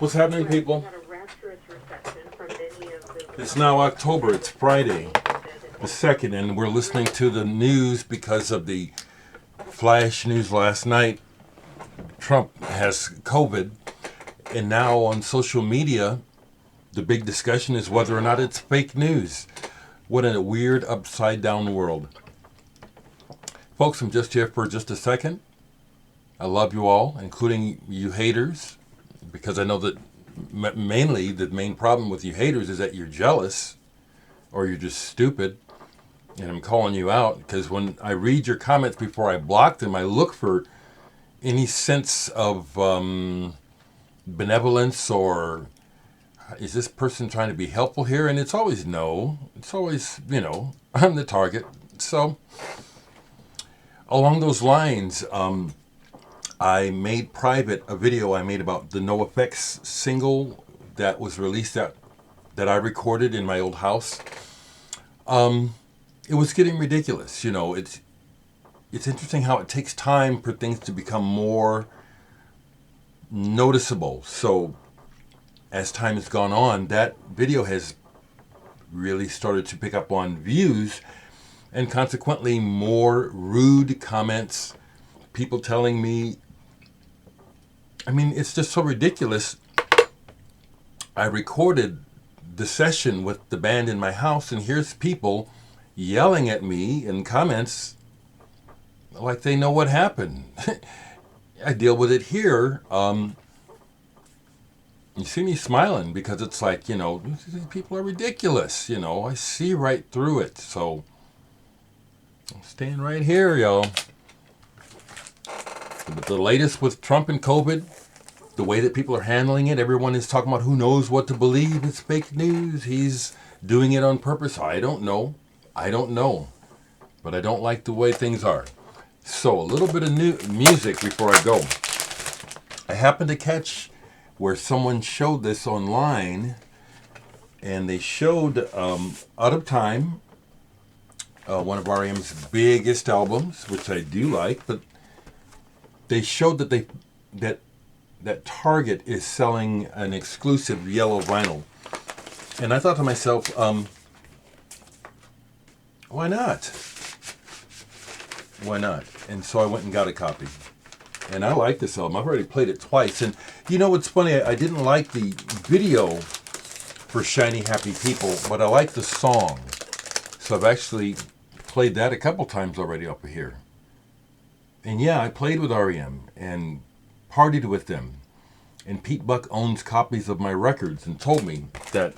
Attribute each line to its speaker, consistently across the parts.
Speaker 1: What's happening, people? It's now October. It's Friday the 2nd, and we're listening to the news because of the flash news last night. Trump has COVID, and now on social media, the big discussion is whether or not it's fake news. What a weird, upside-down world. Folks, I'm just here for just a second. I love you all, including you haters, because I know that mainly the main problem with you haters is that you're jealous or you're just stupid. And I'm calling you out because when I read your comments before I block them, I look for any sense of benevolence or is this person trying to be helpful here? And it's always no. It's always, I'm the target. So along those lines, I made private a video I made about the No Effects single that was released that I recorded in my old house. It was getting ridiculous. It's interesting how it takes time for things to become more noticeable. So as time has gone on, that video has really started to pick up on views and consequently more rude comments, people telling me, it's just so ridiculous. I recorded the session with the band in my house, and here's people yelling at me in comments like they know what happened. I deal with it here. You see me smiling because it's like, these people are ridiculous. I see right through it. So I'm staying right here, y'all. But the latest with Trump and COVID, the way that people are handling it, everyone is talking about who knows what to believe. It's fake news. He's doing it on purpose. I don't know. But I don't like the way things are. So a little bit of new music before I go. I happened to catch where someone showed this online, and they showed Out of Time, one of R.E.M's biggest albums, which I do like, but they showed that Target is selling an exclusive yellow vinyl. And I thought to myself, why not? Why not? And so I went and got a copy. And I like this album. I've already played it twice. And what's funny? I didn't like the video for Shiny Happy People, but I like the song. So I've actually played that a couple times already up here. And yeah, I played with R.E.M. and partied with them. And Pete Buck owns copies of my records and told me that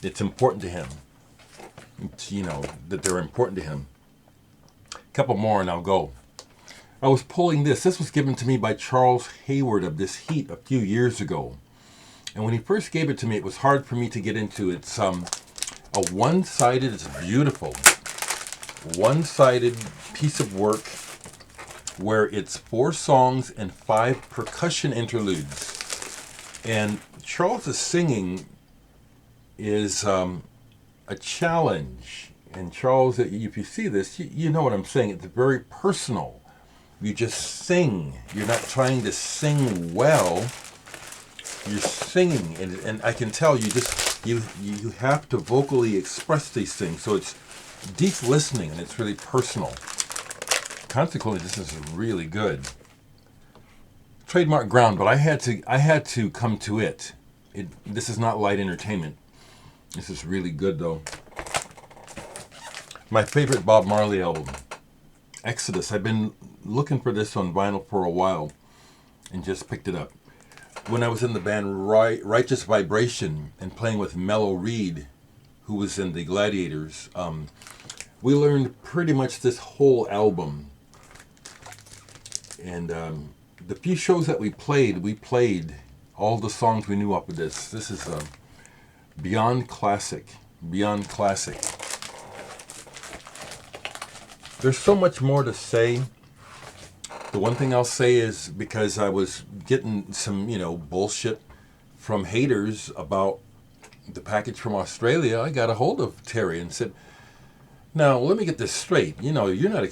Speaker 1: it's important to him. That they're important to him. A couple more and I'll go. I was pulling this. This was given to me by Charles Hayward of This Heat a few years ago. And when he first gave it to me, it was hard for me to get into. It's a one-sided, it's beautiful, one-sided piece of work where it's 4 songs and 5 percussion interludes. And Charles's singing is a challenge. And Charles, if you see this, you know what I'm saying. It's very personal. You just sing. You're not trying to sing well. You're singing, and I can tell you have to vocally express these things. So it's deep listening, and it's really personal. Consequently, this is really good. Trademark ground, but I had to come to it. This is not light entertainment. This is really good, though. My favorite Bob Marley album, Exodus. I've been looking for this on vinyl for a while and just picked it up. When I was in the band Righteous Vibration and playing with Mellow Reed, who was in the Gladiators, we learned pretty much this whole album. And the few shows that we played all the songs we knew up with this. This is beyond classic. There's so much more to say. The one thing I'll say is because I was getting some, bullshit from haters about the package from Australia, I got a hold of Terry and said, now, let me get this straight. You're not,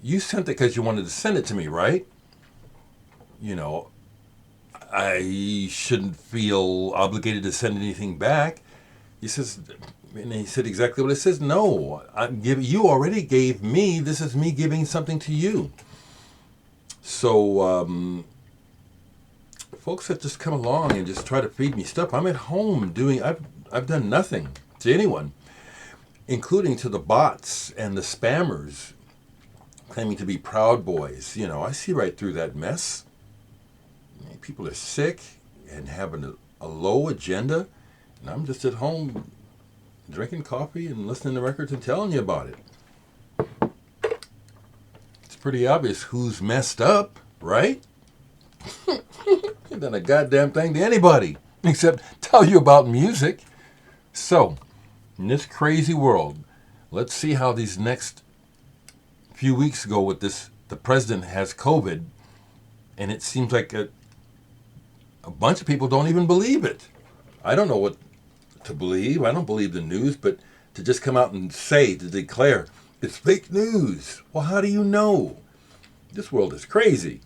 Speaker 1: you sent it because you wanted to send it to me, right? I shouldn't feel obligated to send anything back. He says, and he said exactly what it says. No, you already gave me. This is me giving something to you. So folks that just come along and just try to feed me stuff. I'm at home doing. I've done nothing to anyone, including to the bots and the spammers claiming to be Proud Boys. I see right through that mess. People are sick and having a low agenda, and I'm just at home drinking coffee and listening to records and telling you about it. It's pretty obvious who's messed up, right? Ain't done a goddamn thing to anybody except tell you about music. So, in this crazy world, let's see how these next few weeks go with this. The president has COVID, and it seems like a bunch of people don't even believe it. I don't know what to believe. I don't believe the news, but to just come out and to declare, it's fake news. Well, how do you know? This world is crazy.